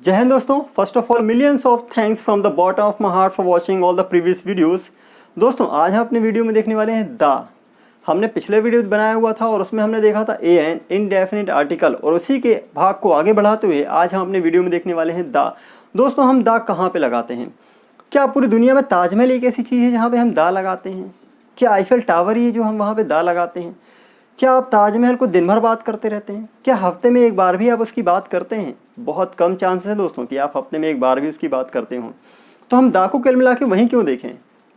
जय हिंद दोस्तों। First of all millions of thanks from the bottom of my heart for watching all the previous videos. दोस्तों आज हम अपने वीडियो में देखने वाले हैं द। हमने पिछले वीडियो बनाया हुआ था और उसमें हमने देखा था एन इनडेफिनिट आर्टिकल, और उसी के भाग को आगे बढ़ाते हुए आज हम अपने वीडियो में देखने वाले हैं द। दोस्तों हम द कहाँ पे लगाते हैं? क्या पूरी दुनिया में ताजमहल एक ऐसी चीज़ है जहाँ पे हम द लगाते हैं? क्या आईफिल टावर ही है जो हम वहाँ पे द लगाते हैं? क्या आप ताजमहल को दिन भर बात करते रहते हैं? क्या हफ्ते में एक बार भी आप उसकी बात करते हैं? बहुत कम चांसेस है दोस्तों कि आप हफ्ते में एक बार भी उसकी बात करते हो। तो हम दा को कुल मिला के वहीं क्यों देखें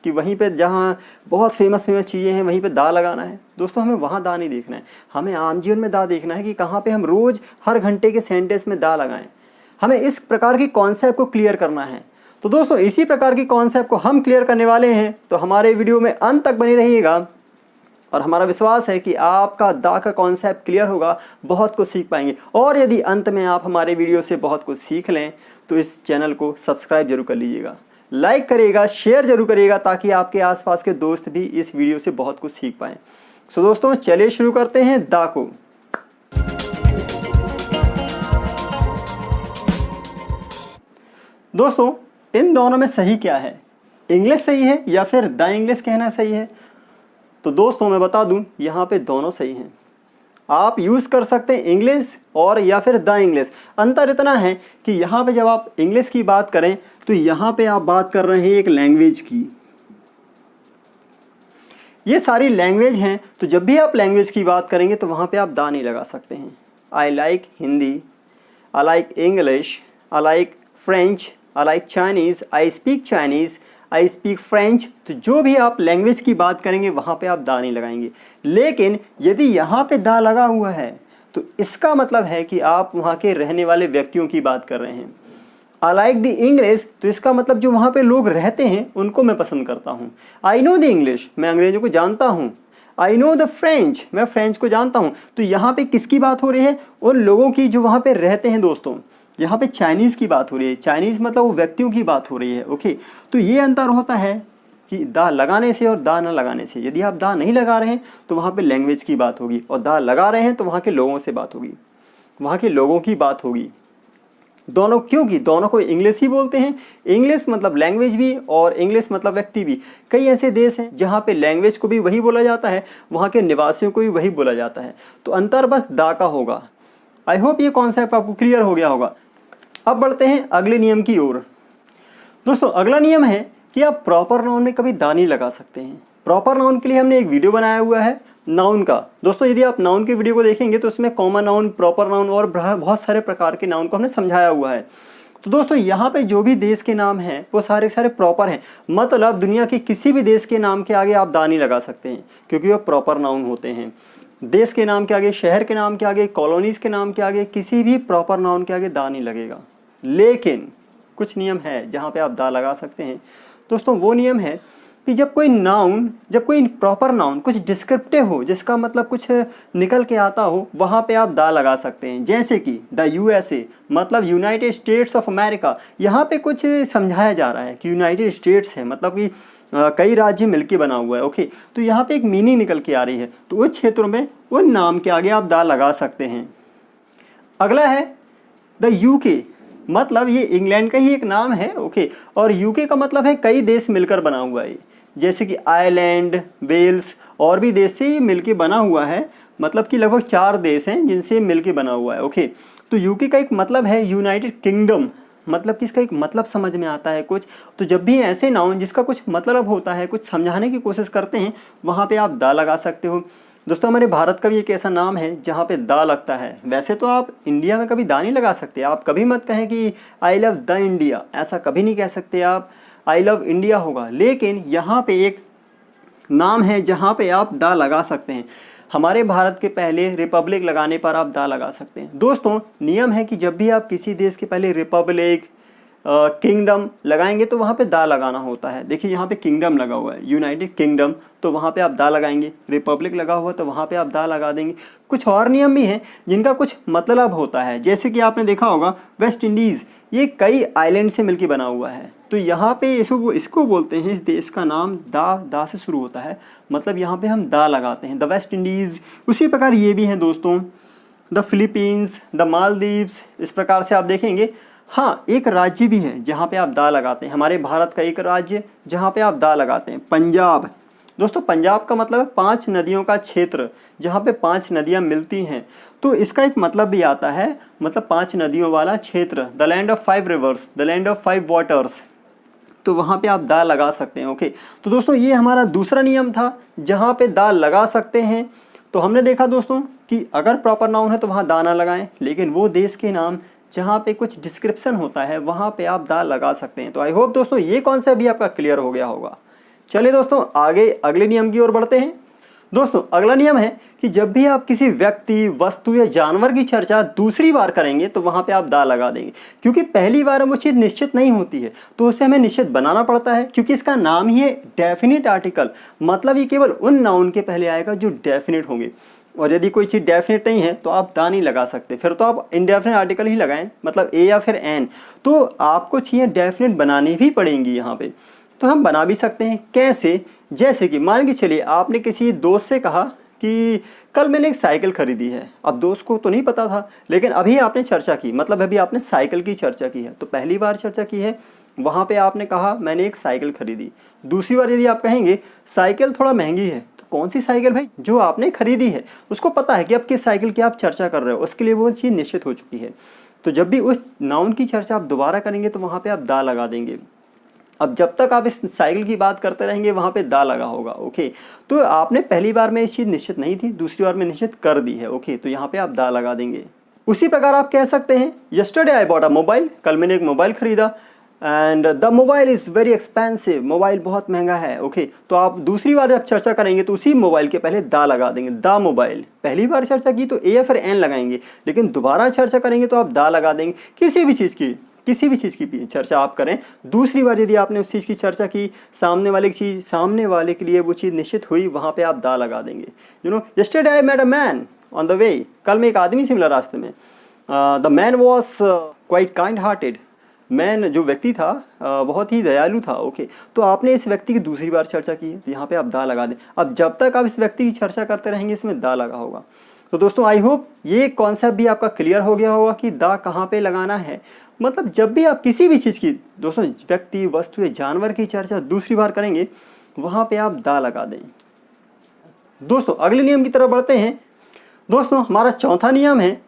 कि वहीं पे जहाँ बहुत फेमस चीज़ें हैं वहीं पे दा लगाना है? दोस्तों हमें वहाँ दा नहीं देखना है, हमें आम जीवन में दा देखना है कि कहाँ पे हम रोज़ हर घंटे के सेंटेंस में दा लगाएं। हमें इस प्रकार की कॉन्सेप्ट को क्लियर करना है। तो दोस्तों इसी प्रकार की कॉन्सेप्ट को हम क्लियर करने वाले हैं, तो हमारे वीडियो में अंत तक बने रहिएगा और हमारा विश्वास है कि आपका दा का कॉन्सेप्ट क्लियर होगा, बहुत कुछ सीख पाएंगे। और यदि अंत में आप हमारे वीडियो से बहुत कुछ सीख लें तो इस चैनल को सब्सक्राइब जरूर कर लीजिएगा, लाइक करिएगा, शेयर जरूर करिएगा, ताकि आपके आसपास के दोस्त भी इस वीडियो से बहुत कुछ सीख पाएँ। सो दोस्तों चलिए शुरू करते हैं दा को। दोस्तों इन दोनों में सही क्या है? इंग्लिश सही है या फिर द इंग्लिश कहना सही है? तो दोस्तों मैं बता दूं यहाँ पे दोनों सही हैं। आप यूज़ कर सकते हैं इंग्लिश और या फिर द इंग्लिश। अंतर इतना है कि यहाँ पे जब आप इंग्लिश की बात करें तो यहाँ पे आप बात कर रहे हैं एक लैंग्वेज की। ये सारी लैंग्वेज हैं, तो जब भी आप लैंग्वेज की बात करेंगे तो वहाँ पे आप द नहीं लगा सकते हैं। I like Hindi, I like English, I like French, I like Chinese, I speak Chinese, I speak French. तो जो भी आप लैंग्वेज की बात करेंगे वहाँ पे आप दा नहीं लगाएंगे। लेकिन यदि यहाँ पे दा लगा हुआ है तो इसका मतलब है कि आप वहाँ के रहने वाले व्यक्तियों की बात कर रहे हैं। आई लाइक द इंग्लिश, तो इसका मतलब जो वहाँ पे लोग रहते हैं उनको मैं पसंद करता हूँ। आई नो द इंग्लिश, मैं अंग्रेजों को जानता हूँ। आई नो द फ्रेंच, मैं फ्रेंच को जानता हूँ। तो यहाँ पे किसकी बात हो रही है? उन लोगों की जो वहाँ पे रहते हैं। दोस्तों यहाँ पे चाइनीज़ की बात हो रही है। चाइनीज़ मतलब वो व्यक्तियों की बात हो रही है। ओके, तो ये अंतर होता है कि दा लगाने से और दा न लगाने से। यदि आप दा नहीं लगा रहे हैं तो वहाँ पे लैंग्वेज की बात होगी, और दा लगा रहे हैं तो वहाँ के लोगों से बात होगी, वहाँ के लोगों की बात होगी। दोनों, क्योंकि दोनों को इंग्लिश ही बोलते हैं। इंग्लिश मतलब लैंग्वेज भी और इंग्लिश मतलब व्यक्ति भी। कई ऐसे देश हैं जहाँ पे लैंग्वेज को भी वही बोला जाता है, वहाँ के निवासियों को भी वही बोला जाता है। तो अंतर बस दा का होगा। आई होप ये कॉन्सेप्ट आपको क्लियर हो गया होगा। अब बढ़ते हैं अगले नियम की ओर। दोस्तों अगला नियम है कि आप प्रॉपर नाउन में कभी दा नहीं लगा सकते हैं। प्रॉपर नाउन के लिए हमने एक वीडियो बनाया हुआ है नाउन का। दोस्तों यदि आप नाउन के वीडियो को देखेंगे तो उसमें कॉमन नाउन, प्रॉपर नाउन और बहुत सारे प्रकार के नाउन को हमने समझाया हुआ है। तो दोस्तों यहाँ पे जो भी देश के नाम हैं वो सारे सारे प्रॉपर हैं। मतलब दुनिया के किसी भी देश के नाम के आगे आप दा नहीं लगा सकते हैं, क्योंकि वो प्रॉपर नाउन होते हैं। देश के नाम के आगे, शहर के नाम के आगे, कॉलोनीज़ के नाम के आगे, किसी भी प्रॉपर नाउन के आगे दा नहीं लगेगा। लेकिन कुछ नियम है जहाँ पे आप दा लगा सकते हैं। दोस्तों वो नियम है कि जब कोई प्रॉपर नाउन कुछ डिस्क्रिप्टिव हो, जिसका मतलब कुछ निकल के आता हो, वहाँ पे आप दा लगा सकते हैं। जैसे कि द यूएसए मतलब यूनाइटेड स्टेट्स ऑफ अमेरिका। यहाँ पे कुछ समझाया जा रहा है कि यूनाइटेड स्टेट्स है, मतलब कि कई राज्य मिलके बना हुआ है। ओके, तो यहाँ पे एक मीनिंग निकल के आ रही है, तो उस क्षेत्रों में उन नाम के आगे आप दा लगा सकते हैं। अगला है द यूके, मतलब ये इंग्लैंड का ही एक नाम है। ओके, और यूके का मतलब है कई देश मिलकर बना हुआ है, जैसे कि आयरलैंड, वेल्स और भी देश से ये मिलके बना हुआ है। मतलब कि लगभग 4 देश हैं जिनसे मिलके बना हुआ है। ओके, तो यूके का एक मतलब है यूनाइटेड किंगडम। मतलब कि इसका एक मतलब समझ में आता है कुछ। तो जब भी ऐसे नाउन जिसका कुछ मतलब होता है, कुछ समझाने की कोशिश करते हैं, वहाँ पे आप दा लगा सकते हो। दोस्तों हमारे भारत का भी एक ऐसा नाम है जहाँ पे दा लगता है। वैसे तो आप इंडिया में कभी दा नहीं लगा सकते। आप कभी मत कहें कि आई लव द इंडिया, ऐसा कभी नहीं कह सकते आप। आई लव इंडिया होगा। लेकिन यहाँ पे एक नाम है जहाँ पे आप दा लगा सकते हैं। हमारे भारत के पहले रिपब्लिक लगाने पर आप दा लगा सकते हैं। दोस्तों नियम है कि जब भी आप किसी देश के पहले रिपब्लिक, किंगडम लगाएंगे तो वहाँ पे दा लगाना होता है। देखिए यहाँ पे किंगडम लगा हुआ है, यूनाइटेड किंगडम, तो वहाँ पे आप दा लगाएंगे। रिपब्लिक लगा हुआ तो वहाँ पे आप दा लगा देंगे। कुछ और नियम भी हैं जिनका कुछ मतलब होता है, जैसे कि आपने देखा होगा वेस्ट इंडीज़, ये कई आइलैंड से मिलकर बना हुआ है। तो यहाँ पे इसको बोलते हैं, इस देश का नाम दा से शुरू होता है, मतलब यहाँ पे हम दा लगाते हैं, द वेस्ट इंडीज़। उसी प्रकार ये भी हैं दोस्तों, द फिलीपींस, द मालदीव्स। इस प्रकार से आप देखेंगे हाँ, एक राज्य भी है जहाँ पे आप दा लगाते हैं। हमारे भारत का एक राज्य जहाँ पे आप दा लगाते हैं, पंजाब। दोस्तों पंजाब का मतलब है 5 नदियों का क्षेत्र, जहाँ पे 5 नदियाँ मिलती हैं। तो इसका एक मतलब भी आता है, मतलब 5 नदियों वाला क्षेत्र, the land of 5 reverse, the land of 5 waters. तो वहाँ पे आप दा लगा सकते हैं। ओके, तो दोस्तों ये हमारा दूसरा नियम था जहाँ पे दा लगा सकते हैं। तो हमने देखा दोस्तों कि अगर प्रॉपर नाउन है तो वहाँ दा ना लगाएं, लेकिन वो देश के नाम जहाँ पे कुछ डिस्क्रिप्शन होता है वहाँ पे आप दा लगा सकते हैं। तो आई होप दोस्तों ये कॉन्सेप्ट भी आपका क्लियर हो गया होगा। चलिए दोस्तों आगे अगले नियम की ओर बढ़ते हैं। दोस्तों अगला नियम है कि जब भी आप किसी व्यक्ति, वस्तु या जानवर की चर्चा दूसरी बार करेंगे तो वहाँ पे आप दा लगा देंगे, क्योंकि पहली बार वो चीज़ निश्चित नहीं होती है तो उसे हमें निश्चित बनाना पड़ता है, क्योंकि इसका नाम ही है डेफिनिट आर्टिकल। मतलब ये केवल उन नाउन के पहले आएगा जो डेफिनिट होंगे, और यदि कोई चीज़ डेफिनेट नहीं है तो आप दा नहीं लगा सकते, फिर तो आप इनडेफिनेट आर्टिकल ही लगाएं, मतलब ए या फिर एन। तो आपको चीज़ें डेफिनेट बनानी भी पड़ेंगी यहाँ पे। तो हम बना भी सकते हैं, कैसे? जैसे कि मान के चलिए आपने किसी दोस्त से कहा कि कल मैंने एक साइकिल खरीदी है। अब दोस्त को तो नहीं पता था, लेकिन अभी आपने चर्चा की, मतलब अभी आपने साइकिल की चर्चा की है, तो पहली बार चर्चा की है, वहाँ पे आपने कहा मैंने एक साइकिल खरीदी। दूसरी बार यदि आप कहेंगे साइकिल थोड़ा महंगी है, तो कौन सी साइकिल भाई? जो आपने खरीदी है। उसको पता है कि अब किस साइकिल की आप चर्चा कर रहे हो, उसके लिए वो चीज़ निश्चित हो चुकी है। तो जब भी उस नाउन की चर्चा आप दोबारा करेंगे तो वहाँ पे आप दा लगा देंगे। अब जब तक आप इस साइकिल की बात करते रहेंगे वहाँ पे दा लगा होगा। ओके, तो आपने पहली बार में इस चीज़ निश्चित नहीं थी, दूसरी बार में निश्चित कर दी है। ओके, तो यहाँ पे आप दा लगा देंगे। उसी प्रकार आप कह सकते हैं yesterday I bought a mobile, कल मैंने एक मोबाइल खरीदा, and the mobile is very expensive, mobile बहुत महंगा है। ओके, तो आप दूसरी बार जब चर्चा करेंगे तो उसी मोबाइल के पहले दा लगा देंगे, द मोबाइल। पहली बार चर्चा की तो ए या फिर एन लगाएंगे, लेकिन दोबारा चर्चा करेंगे तो आप दा लगा देंगे। किसी भी चीज़ की चर्चा आप करें, दूसरी बार यदि आपने उस चीज़ की चर्चा की, सामने वाले के लिए वो चीज़ निश्चित हुई, वहाँ पे आप दा लगा देंगे। You know, yesterday I met a man on the way, कल मैं एक आदमी से मिला रास्ते में। The man was quite kind hearted, man जो व्यक्ति था बहुत ही दयालु था। ओके, तो आपने इस व्यक्ति की दूसरी बार चर्चा की है, तो यहाँ पे आप दा लगा दें। अब जब तक आप इस व्यक्ति की चर्चा करते रहेंगे इसमें दा लगा होगा। तो दोस्तों आई होप ये कॉन्सेप्ट भी आपका क्लियर हो गया होगा कि दा कहाँ पे लगाना है। मतलब जब भी आप किसी भी चीज़ की, दोस्तों व्यक्ति, वस्तु या जानवर की चर्चा दूसरी बार करेंगे वहाँ पे आप दा लगा दें। दोस्तों अगले नियम की तरफ बढ़ते हैं। दोस्तों हमारा चौथा नियम है,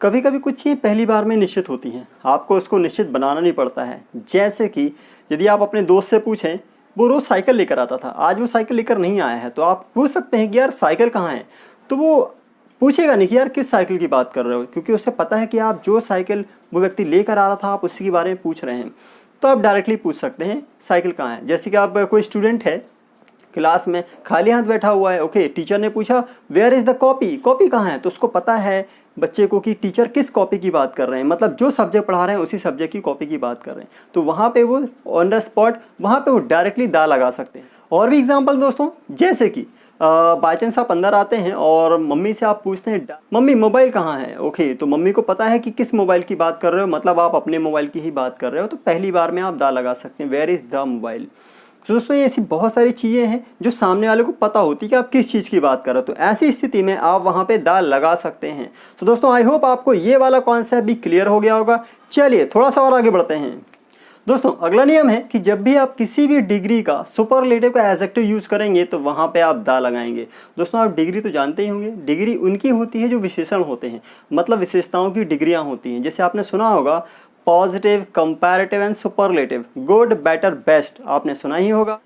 कभी कभी कुछ चीज़ें पहली बार में निश्चित होती हैं, आपको उसको निश्चित बनाना नहीं पड़ता है। जैसे कि यदि आप अपने दोस्त से पूछें, वो रोज़ साइकिल लेकर आता था, आज वो साइकिल लेकर नहीं आया है, तो आप पूछ सकते हैं कि यार साइकिल कहाँ है। तो वो पूछेगा नहीं कि यार किस साइकिल की बात कर रहे हो, क्योंकि उसे पता है कि आप जो साइकिल वो व्यक्ति लेकर आ रहा था आप उसी के बारे में पूछ रहे हैं। तो आप डायरेक्टली पूछ सकते हैं साइकिल कहाँ है। जैसे कि आप कोई स्टूडेंट है, क्लास में खाली हाथ बैठा हुआ है। ओके, टीचर ने पूछा where is the copy, copy कहाँ है, तो उसको पता है बच्चे को कि टीचर किस कॉपी की बात कर रहे हैं, मतलब जो सब्जेक्ट पढ़ा रहे हैं उसी सब्जेक्ट की कॉपी की बात कर रहे हैं। तो वहाँ पे वो ऑन द स्पॉट वहाँ पे वो डायरेक्टली दा लगा सकते हैं। और भी एग्जांपल दोस्तों, जैसे कि बाई चांस आप अंदर आते हैं और मम्मी से आप पूछते हैं मम्मी मोबाइल कहाँ है। ओके, तो मम्मी को पता है कि किस मोबाइल की बात कर रहे हो, मतलब आप अपने मोबाइल की ही बात कर रहे हो, तो पहली बार में आप दा लगा सकते हैं वेयर इज़ द मोबाइल। तो दोस्तों ये ऐसी बहुत सारी चीज़ें हैं जो सामने वाले को पता होती है कि आप किस चीज़ की बात कर रहे हो, तो ऐसी स्थिति में आप वहाँ पे दा लगा सकते हैं। तो दोस्तों आई होप आपको ये वाला कॉन्सेप्ट भी क्लियर हो गया होगा। चलिए थोड़ा सा और आगे बढ़ते हैं। दोस्तों अगला नियम है कि जब भी आप किसी भी डिग्री का सुपरलेटिव का एडजेक्टिव यूज़ करेंगे तो वहाँ पे आप दा लगाएंगे। दोस्तों आप डिग्री तो जानते ही होंगे, डिग्री उनकी होती है जो विशेषण होते हैं, मतलब विशेषताओं की डिग्रियाँ होती हैं। जैसे आपने सुना होगा positive, comparative and superlative, good, better, best, आपने सुना ही होगा।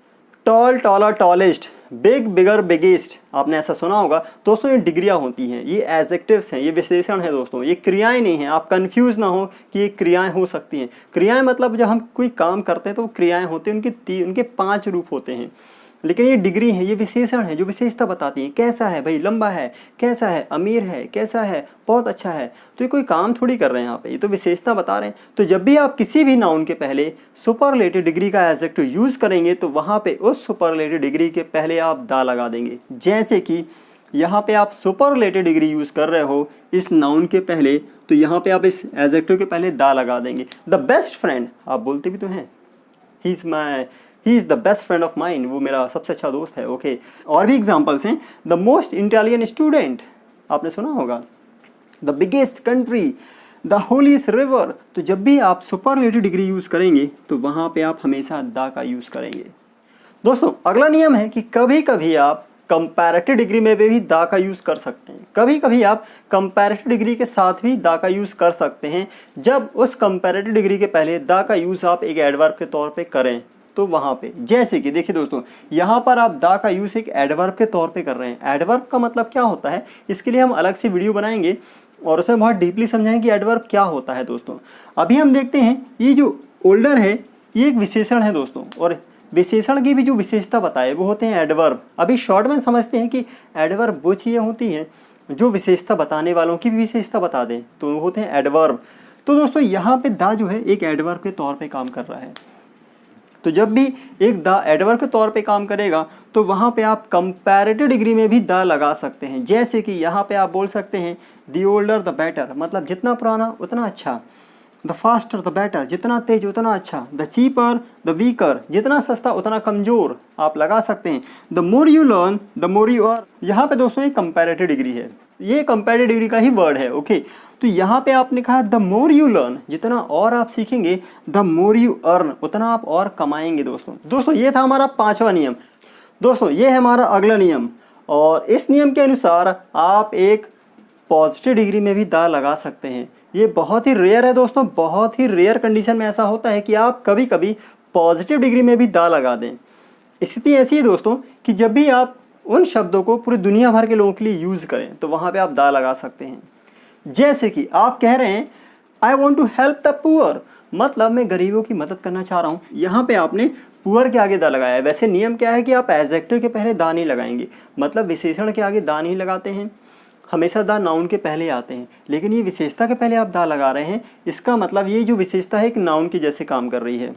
टॉल, टॉलर, टॉलेस्ट, बिग, बिगर, बिगेस्ट, आपने ऐसा सुना होगा। दोस्तों ये डिग्रियाँ होती हैं, ये एडजेक्टिव्स हैं, ये विशेषण हैं दोस्तों, ये क्रियाएं नहीं हैं। आप कंफ्यूज ना हो कि ये क्रियाएं हो सकती हैं। क्रियाएं मतलब जब हम कोई काम करते हैं तो क्रियाएं होती हैं, उनके 5 रूप होते हैं। लेकिन ये डिग्री है, ये विशेषण है जो विशेषता बताती है। कैसा है भाई, लंबा है, कैसा है, अमीर है, कैसा है, बहुत अच्छा है। तो ये कोई काम थोड़ी कर रहे हैं यहाँ पे, ये तो विशेषता बता रहे हैं। तो जब भी आप किसी भी नाउन के पहले सुपरलेटिव डिग्री का एडजेक्टिव यूज़ करेंगे तो वहाँ पे उस सुपरलेटिव डिग्री के पहले आप दा लगा देंगे। जैसे कि यहाँ पे आप सुपरलेटिव डिग्री यूज़ कर रहे हो इस नाउन के पहले, तो यहाँ पे आप इस एडजेक्टिव के पहले दा लगा देंगे। द बेस्ट फ्रेंड, आप बोलते भी तो हैं he is the best friend of mine, वो मेरा सबसे अच्छा दोस्त है। ओके, और भी एग्जांपल्स हैं। द मोस्ट इंटेलिजेंट स्टूडेंट, आपने सुना होगा। The biggest country, the holiest river, तो जब भी आप सुपरलेटिव डिग्री यूज़ करेंगे तो वहाँ पे आप हमेशा द का यूज़ करेंगे। दोस्तों अगला नियम है कि कभी कभी आप कंपैरेटिव डिग्री में भी द का यूज़ कर सकते हैं। कभी कभी आप कंपैरेटिव डिग्री के साथ भी द का यूज़ कर सकते हैं। जब उस कंपैरेटिव डिग्री के पहले द का यूज़ आप एक एडवर्ब के तौर पे करें तो वहाँ पे, जैसे कि देखिए दोस्तों, यहाँ पर आप द का यूज़ एक एडवर्ब के तौर पे कर रहे हैं। एडवर्ब का मतलब क्या होता है, इसके लिए हम अलग से वीडियो बनाएंगे और उसमें बहुत डीपली समझाएंगे कि एडवर्ब क्या होता है। दोस्तों अभी हम देखते हैं ये जो ओल्डर है ये एक विशेषण है दोस्तों, और विशेषण की भी जो विशेषता बताए वो होते हैं एडवर्ब। अभी शॉर्ट में समझते हैं कि एडवर्ब वो चीज़ें होती हैं जो विशेषता बताने वालों की भी विशेषता बता दें, तो वो होते हैं एडवर्ब। तो दोस्तों यहाँ पे द जो है एक एडवर्ब के तौर पे काम कर रहा है। तो जब भी एक द एडवर्ब के तौर पे काम करेगा तो वहाँ पे आप कंपैरेटिव डिग्री में भी द लगा सकते हैं। जैसे कि यहाँ पे आप बोल सकते हैं द ओल्डर द बेटर, मतलब जितना पुराना उतना अच्छा। द फास्टर द बेटर, जितना तेज उतना अच्छा। द चीपर द वीकर, जितना सस्ता उतना कमज़ोर, आप लगा सकते हैं। The more you learn the more you earn, यहाँ पे दोस्तों ये कंपैरेटिव डिग्री है, ये कंपैरेटिव डिग्री का ही वर्ड है। ओके, तो यहाँ पे आपने कहा द मोर यू लर्न, जितना और आप सीखेंगे, द मोर यू अर्न, उतना आप और कमाएंगे। दोस्तों ये था हमारा 5वां नियम। दोस्तों ये है हमारा अगला नियम, और इस नियम के अनुसार आप एक पॉजिटिव डिग्री में भी द लगा सकते हैं। ये बहुत ही रेयर है दोस्तों, बहुत ही रेयर कंडीशन में ऐसा होता है कि आप कभी कभी पॉजिटिव डिग्री में भी द लगा दें। स्थिति ऐसी है दोस्तों कि जब भी आप उन शब्दों को पूरी दुनिया भर के लोगों के लिए यूज़ करें तो वहाँ पे आप द लगा सकते हैं। जैसे कि आप कह रहे हैं I want to help the poor, मतलब मैं गरीबों की मदद करना चाह रहा हूँ। यहाँ पे आपने पुअर के आगे द लगाया है। वैसे नियम क्या है कि आप एडजेक्टिव के पहले द नहीं लगाएंगे, मतलब विशेषण के आगे द नहीं लगाते हैं, हमेशा द नाउन के पहले आते हैं। लेकिन ये विशेषता के पहले आप द लगा रहे हैं, इसका मतलब ये जो विशेषता है एक नाउन की जैसे काम कर रही है।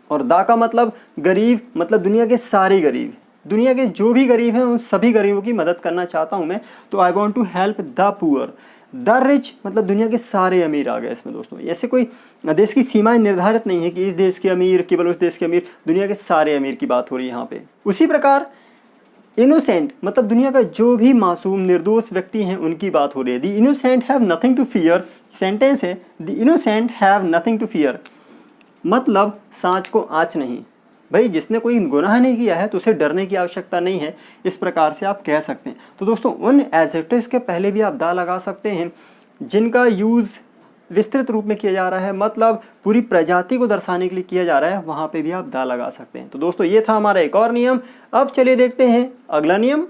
और द का मतलब गरीब, मतलब दुनिया के सारे गरीब, दुनिया के जो भी गरीब हैं उन सभी गरीबों की मदद करना चाहता हूँ मैं, तो I want to help the poor. The rich, मतलब दुनिया के सारे अमीर आ गए इसमें दोस्तों। ऐसे कोई देश की सीमाएं निर्धारित नहीं है कि इस देश के अमीर, केवल उस देश के अमीर, दुनिया के सारे अमीर की बात हो रही है यहाँ पे। उसी प्रकार इनोसेंट, मतलब दुनिया का जो भी मासूम निर्दोष व्यक्ति हैं उनकी बात हो रही है। The innocent have nothing to fear, sentence है the innocent have nothing to fear, मतलब सांच को आँच नहीं। भाई जिसने कोई गुनाह नहीं किया है तो उसे डरने की आवश्यकता नहीं है, इस प्रकार से आप कह सकते हैं। तो दोस्तों उन एडजेक्टिव्स के पहले भी आप द लगा सकते हैं जिनका यूज़ विस्तृत रूप में किया जा रहा है, मतलब पूरी प्रजाति को दर्शाने के लिए किया जा रहा है, वहाँ पे भी आप द लगा सकते हैं। तो दोस्तों ये था हमारा एक और नियम। अब चलिए देखते हैं अगला नियम।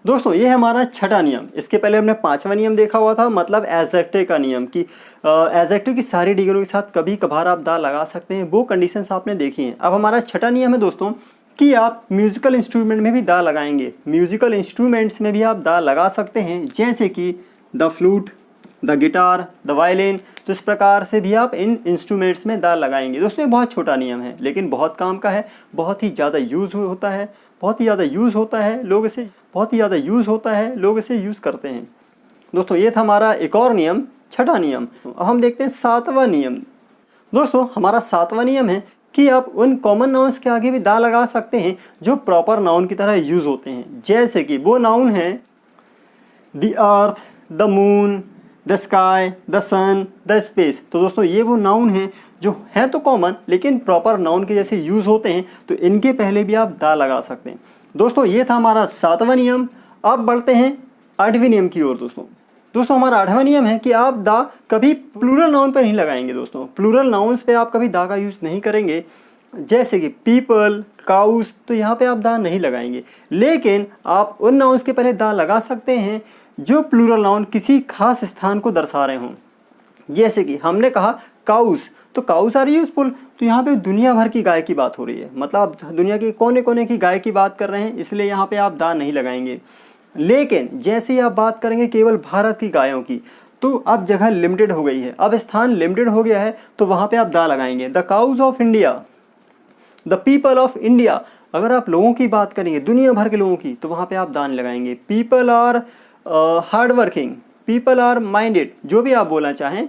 दोस्तों ये है हमारा 6वां नियम। इसके पहले हमने 5वां नियम देखा हुआ था, मतलब एडजेक्टिव का नियम कि एडजेक्टिव की सारी डिग्रियों के साथ कभी कभार आप द लगा सकते हैं, वो कंडीशंस आपने देखी हैं। अब हमारा 6वां नियम है दोस्तों कि आप म्यूजिकल इंस्ट्रूमेंट में भी द लगाएंगे। म्यूजिकल इंस्ट्रूमेंट्स में भी आप द लगा सकते हैं, जैसे कि the flute, the guitar, the violin. तो इस प्रकार से भी आप इन इंस्ट्रूमेंट्स में द लगाएंगे। दोस्तों ये बहुत छोटा नियम है लेकिन बहुत काम का है, बहुत ही ज़्यादा यूज़ होता है, बहुत ही ज़्यादा यूज़ होता है, लोग इसे बहुत ही ज़्यादा यूज़ होता है, लोग इसे यूज़ करते हैं। दोस्तों ये था हमारा एक और नियम, 6वां नियम। अब हम देखते हैं 7वां नियम। दोस्तों हमारा 7वां नियम है कि आप उन कॉमन नाउन्स के आगे भी द लगा सकते हैं जो प्रॉपर नाउन की तरह यूज़ होते हैं। जैसे कि वो नाउन हैं the earth, the moon, the sky, the sun, the space. तो दोस्तों ये वो नाउन हैं जो हैं तो कॉमन लेकिन प्रॉपर नाउन के जैसे यूज़ होते हैं, तो इनके पहले भी आप द लगा सकते हैं। दोस्तों ये था हमारा 7वां नियम। अब बढ़ते हैं 8वें नियम की ओर। दोस्तों हमारा 8वां नियम है कि आप द कभी प्लूरल नाउन पर नहीं लगाएंगे। दोस्तों प्लूरल नाउन्स पे आप कभी द का यूज़ नहीं करेंगे, जैसे कि पीपल, काउस, तो यहाँ पे आप द नहीं लगाएंगे। लेकिन आप उन नाउन्स के पहले द लगा सकते हैं जो प्लूरल नाउन किसी खास स्थान को दर्शा रहे हों। जैसे कि हमने कहा काउस, तो काउस आर यूजफुल, तो यहाँ पे दुनिया भर की गाय की बात हो रही है, मतलब आप दुनिया के कोने कोने की गाय की बात कर रहे हैं, इसलिए यहाँ पे आप द नहीं लगाएंगे। लेकिन जैसे ही आप बात करेंगे केवल भारत की गायों की, तो अब जगह लिमिटेड हो गई है, अब स्थान लिमिटेड हो गया है, तो वहाँ पे आप द लगाएंगे। The cows of India, the people of India. अगर आप लोगों की बात करेंगे, दुनिया भर के लोगों की, तो वहाँ पे आप द नहीं लगाएंगे। People are hardworking, people are minded, जो भी आप बोलना चाहें,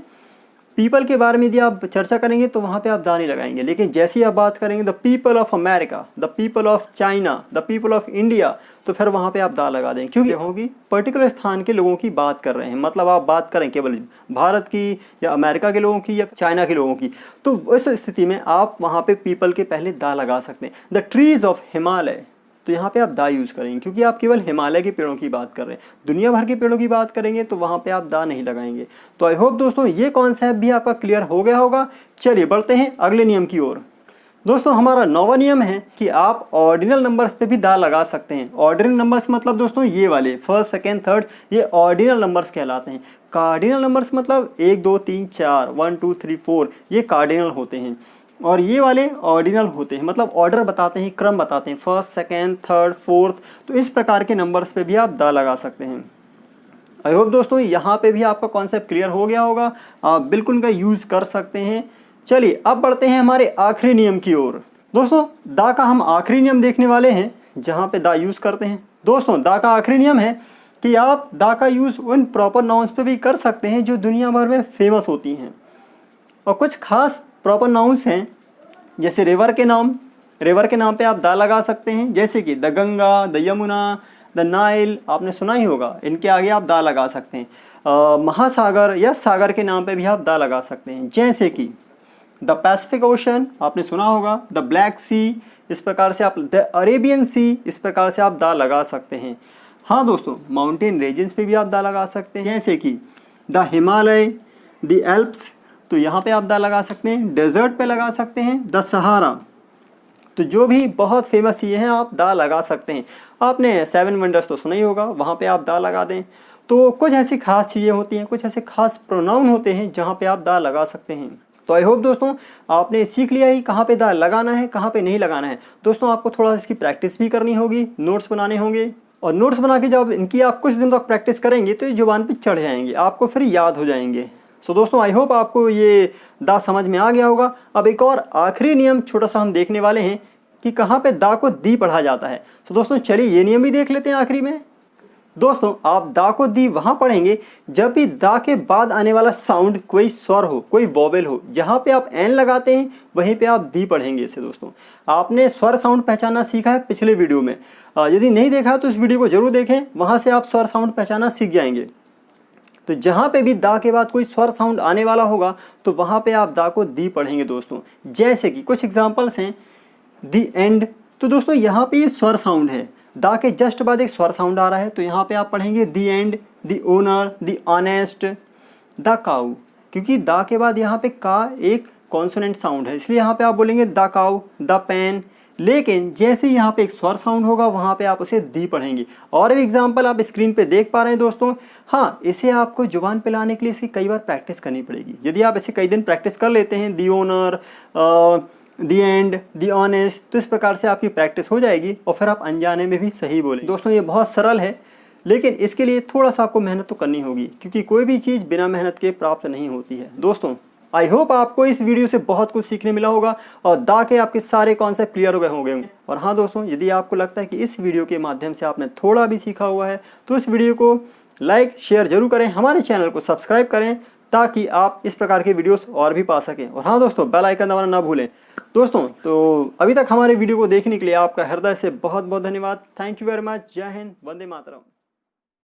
पीपल के बारे में यदि आप चर्चा करेंगे तो वहाँ पे आप दा नहीं लगाएंगे, लेकिन जैसे ही आप बात करेंगे the people of America, the people of China, the people of India, तो फिर वहाँ पे आप दा लगा देंगे, क्योंकि होगी पर्टिकुलर स्थान के लोगों की बात कर रहे हैं। मतलब आप बात करें केवल भारत की या अमेरिका के लोगों की या चाइना के लोगों की, तो उस स्थिति में आप वहाँ पे पीपल के पहले दा लगा सकते हैं। द ट्रीज ऑफ हिमालय, तो यहाँ पे आप दा यूज़ करेंगे, क्योंकि आप केवल हिमालय के पेड़ों की बात कर रहे हैं। दुनिया भर के पेड़ों की बात करेंगे तो वहाँ पे आप दा नहीं लगाएंगे। तो आई होप दोस्तों ये कॉन्सेप्ट भी आपका क्लियर हो गया होगा। चलिए बढ़ते हैं अगले नियम की ओर। दोस्तों हमारा 9वां नियम है कि आप ऑर्डिनल नंबर्स पे भी दा लगा सकते हैं। ऑर्डिनल नंबर्स मतलब दोस्तों ये वाले फर्स्ट, सेकेंड, थर्ड, ये ऑर्डिनल नंबर्स कहलाते हैं। कार्डिनल नंबर्स मतलब 1 2 3 4, 1 2 3 4, ये कार्डिनल होते हैं, और ये वाले ऑर्डिनल होते हैं, मतलब ऑर्डर बताते हैं, क्रम बताते हैं, फर्स्ट, सेकेंड, थर्ड, फोर्थ। तो इस प्रकार के नंबर्स पे भी आप दा लगा सकते हैं। आई होप दोस्तों यहाँ पे भी आपका कॉन्सेप्ट क्लियर हो गया होगा, आप बिल्कुल इनका यूज़ कर सकते हैं। चलिए अब बढ़ते हैं हमारे आखिरी नियम की ओर। दोस्तों दा का हम आखिरी नियम देखने वाले हैं जहाँ पे दा यूज़ करते हैं। दोस्तों दा का आखिरी नियम है कि आप दा का यूज़ उन प्रॉपर नाउन्स पे भी कर सकते हैं जो दुनिया भर में फेमस होती हैं, और कुछ खास प्रॉपर नाउन्स हैं, जैसे रिवर के नाम पे आप दा लगा सकते हैं, जैसे कि the Ganga, the Yamuna, the Nile, आपने सुना ही होगा, इनके आगे आप दा लगा सकते हैं। महासागर या सागर के नाम पे भी आप दा लगा सकते हैं, जैसे कि द पैसिफिक ओशन, आपने सुना होगा, द ब्लैक सी, इस प्रकार से आप द अरेबियन सी, इस प्रकार से आप दा लगा सकते हैं। हाँ दोस्तों, माउंटेन रीजन्स पे भी आप दा लगा सकते हैं, जैसे कि द हिमालय, द एल्प्स, तो यहाँ पे आप दा लगा सकते हैं। डेजर्ट पे लगा सकते हैं, द सहारा, तो जो भी बहुत फेमस चीज़ें हैं आप दा लगा सकते हैं। आपने 7 वंडर्स तो सुना ही होगा, वहाँ पे आप दा लगा दें। तो कुछ ऐसी खास चीज़ें होती हैं, कुछ ऐसे खास प्रोनाउन होते हैं जहाँ पे आप दा लगा सकते हैं। तो आई होप दोस्तों आपने सीख लिया ही कहाँ पे दा लगाना है, कहाँ पे नहीं लगाना है। दोस्तों आपको थोड़ा इसकी प्रैक्टिस भी करनी होगी, नोट्स बनाने होंगे, और नोट्स बना के जब इनकी आप कुछ दिन तक प्रैक्टिस करेंगे तो ये जुबान पे चढ़ जाएंगे, आपको फिर याद हो जाएंगे। सो दोस्तों आई होप आपको ये दा समझ में आ गया होगा। अब एक और आखिरी नियम छोटा सा हम देखने वाले हैं कि कहाँ पे दा को दी पढ़ा जाता है। सो दोस्तों चलिए ये नियम भी देख लेते हैं आखिरी में। दोस्तों आप दा को दी वहाँ पढ़ेंगे जब भी दा के बाद आने वाला साउंड कोई स्वर हो, कोई वोवेल हो। जहाँ पे आप एन लगाते हैं वहीं पे आप दी पढ़ेंगे इसे। दोस्तों आपने स्वर साउंड पहचानना सीखा है पिछले वीडियो में, यदि नहीं देखा तो इस वीडियो को जरूर देखें, वहाँ से आप स्वर साउंड पहचानना सीख जाएंगे। तो जहाँ पे भी दा के बाद कोई स्वर साउंड आने वाला होगा तो वहाँ पे आप दा को दी पढ़ेंगे दोस्तों। जैसे कि कुछ एग्जांपल्स हैं, दी एंड, तो दोस्तों यहाँ पे ये स्वर साउंड है, दा के जस्ट बाद एक स्वर साउंड आ रहा है, तो यहाँ पे आप पढ़ेंगे the end, the owner, the honest, the cow, क्योंकि दा के बाद यहाँ पे का एक कॉन्सोनेंट साउंड है, इसलिए यहाँ पे आप बोलेंगे द काऊ, द पेन। लेकिन जैसे ही यहाँ पे एक स्वर साउंड होगा वहाँ पे आप उसे दी पढ़ेंगे। और भी एग्जाम्पल आप स्क्रीन पे देख पा रहे हैं दोस्तों। हाँ, इसे आपको जुबान पे लाने के लिए इसकी कई बार प्रैक्टिस करनी पड़ेगी। यदि आप इसे कई दिन प्रैक्टिस कर लेते हैं, दी ओनर, दी एंड, दी ऑनेस्ट, तो इस प्रकार से आपकी प्रैक्टिस हो जाएगी और फिर आप अनजाने में भी सही बोलेंगे। दोस्तों ये बहुत सरल है, लेकिन इसके लिए थोड़ा सा आपको मेहनत तो करनी होगी, क्योंकि कोई भी चीज़ बिना मेहनत के प्राप्त नहीं होती है। दोस्तों आई होप आपको इस वीडियो से बहुत कुछ सीखने मिला होगा और दा के आपके सारे कॉन्सेप्ट क्लियर हो गए होंगे। और हाँ दोस्तों, यदि आपको लगता है कि इस वीडियो के माध्यम से आपने थोड़ा भी सीखा हुआ है तो इस वीडियो को लाइक शेयर जरूर करें, हमारे चैनल को सब्सक्राइब करें ताकि आप इस प्रकार के वीडियोस और भी पा सकें। और हाँ दोस्तों, बेल आइकन दबाना ना भूलें। दोस्तों तो अभी तक हमारे वीडियो को देखने के लिए आपका हृदय से बहुत बहुत धन्यवाद। Thank you very much. जय हिंद, वंदे मातरम।